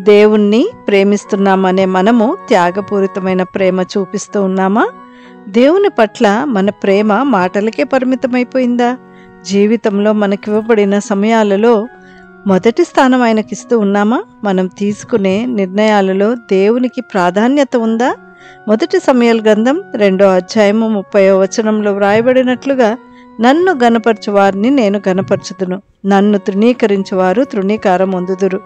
దేవుణ్ణి ప్రేమిస్తున్నామనే మనము త్యాగపూరితమైన ప్రేమ చూపిస్తూ ఉన్నామా? దేవుని పట్ల మన ప్రేమ మాటలకే పరిమితమైపోయిందా? జీవితంలో మనకివ్వబడిన సమయాలలో మొదటి స్థానం ఆయనకిస్తూ ఉన్నామా? మనం తీసుకునే నిర్ణయాలలో దేవునికి ప్రాధాన్యత ఉందా? మొదటి సమూయేలు గ్రంథం 2వ అధ్యాయము 30వ వచనంలో వ్రాయబడినట్లుగా, నన్ను గనపరచు వారిని నేను గనపరచుదును, నన్ను తృణీకరించువారు తృణీకారం పొందుదురు.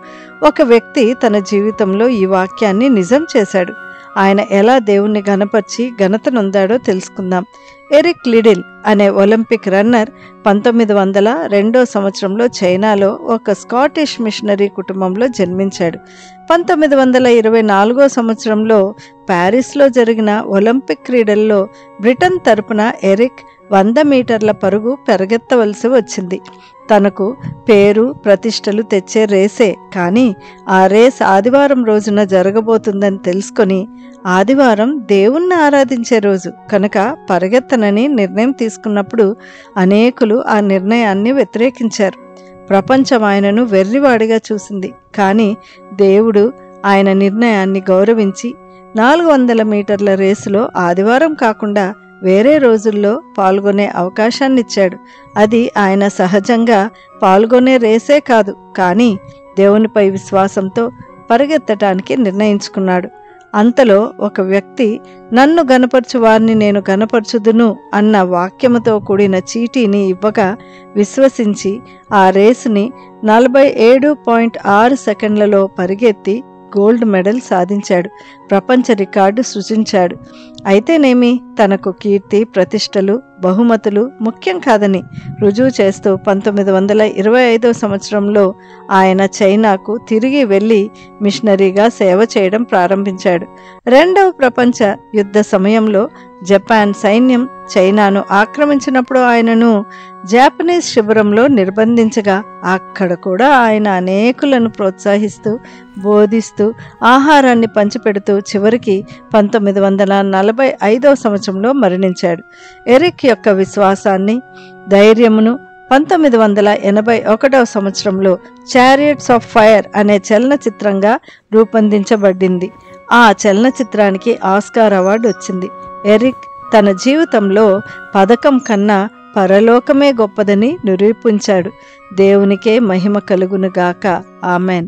ఒక వ్యక్తి తన జీవితంలో ఈ వాక్యాన్ని నిజం చేశాడు. ఆయన ఎలా దేవుణ్ణి గనపరిచి ఘనత నొందాడో తెలుసుకుందాం. ఎరిక్ లిడిల్ అనే ఒలింపిక్ రన్నర్ 1902వ సంవత్సరంలో చైనాలో ఒక స్కాటిష్ మిషనరీ కుటుంబంలో జన్మించాడు. 1924వ సంవత్సరంలో ప్యారిస్లో జరిగిన ఒలింపిక్ క్రీడల్లో బ్రిటన్ తరపున ఎరిక్ 100 మీటర్ల పరుగు పెరగెత్తవలసి వచ్చింది. తనకు పేరు ప్రతిష్టలు తెచ్చే రేసే, కానీ ఆ రేస్ ఆదివారం రోజున జరగబోతుందని తెలుసుకొని, ఆదివారం దేవుణ్ణి ఆరాధించే రోజు కనుక పరిగెత్తనని నిర్ణయం తీసుకున్నప్పుడు అనేకులు ఆ నిర్ణయాన్ని వ్యతిరేకించారు. ప్రపంచం ఆయనను వెర్రివాడిగా చూసింది. కానీ దేవుడు ఆయన నిర్ణయాన్ని గౌరవించి 400 మీటర్ల రేసులో ఆదివారం కాకుండా వేరే రోజుల్లో పాల్గొనే అవకాశాన్నిచ్చాడు. అది ఆయన సహజంగా పాల్గొనే రేసే కాదు, కానీ దేవునిపై విశ్వాసంతో పరిగెత్తటానికి నిర్ణయించుకున్నాడు. అంతలో ఒక వ్యక్తి, నన్ను గనపరచు వారిని నేను గనపరచుదును అన్న వాక్యముతో కూడిన చీటీని ఇవ్వగా విశ్వసించి ఆ రేసుని 47.6 సెకండ్లలో పరిగెత్తి గోల్డ్ మెడల్ సాధించాడు. ప్రపంచ రికార్డు సృజించాడు. అయితేనేమి, తనకు కీర్తి ప్రతిష్టలు బహుమతులు ముఖ్యం కాదని రుజువు చేస్తూ 1925వ సంవత్సరంలో ఆయన చైనాకు తిరిగి వెళ్ళి మిషనరీగా సేవ చేయడం ప్రారంభించాడు. 2వ ప్రపంచ యుద్ధ సమయంలో జపాన్ సైన్యం చైనాను ఆక్రమించినప్పుడు ఆయనను జాపనీస్ శిబిరంలో నిర్బంధించగా అక్కడ కూడా ఆయన అనేకులను ప్రోత్సహిస్తూ బోధిస్తూ ఆహారాన్ని పంచిపెడుతూ చివరికి 1945వ సంవత్సరంలో మరణించాడు. ఎరిక్ యొక్క విశ్వాసాన్ని ధైర్యమును 1981వ సంవత్సరంలో చారియట్స్ ఆఫ్ ఫైర్ అనే చలనచిత్రంగా రూపొందించబడింది. ఆ చలనచిత్రానికి ఆస్కార్ అవార్డు వచ్చింది. ఎరిక్ తన జీవితంలో పథకం కన్నా పరలోకమే గొప్పదని నిరూపించాడు. దేవునికే మహిమ కలుగునుగాక. ఆమెన్.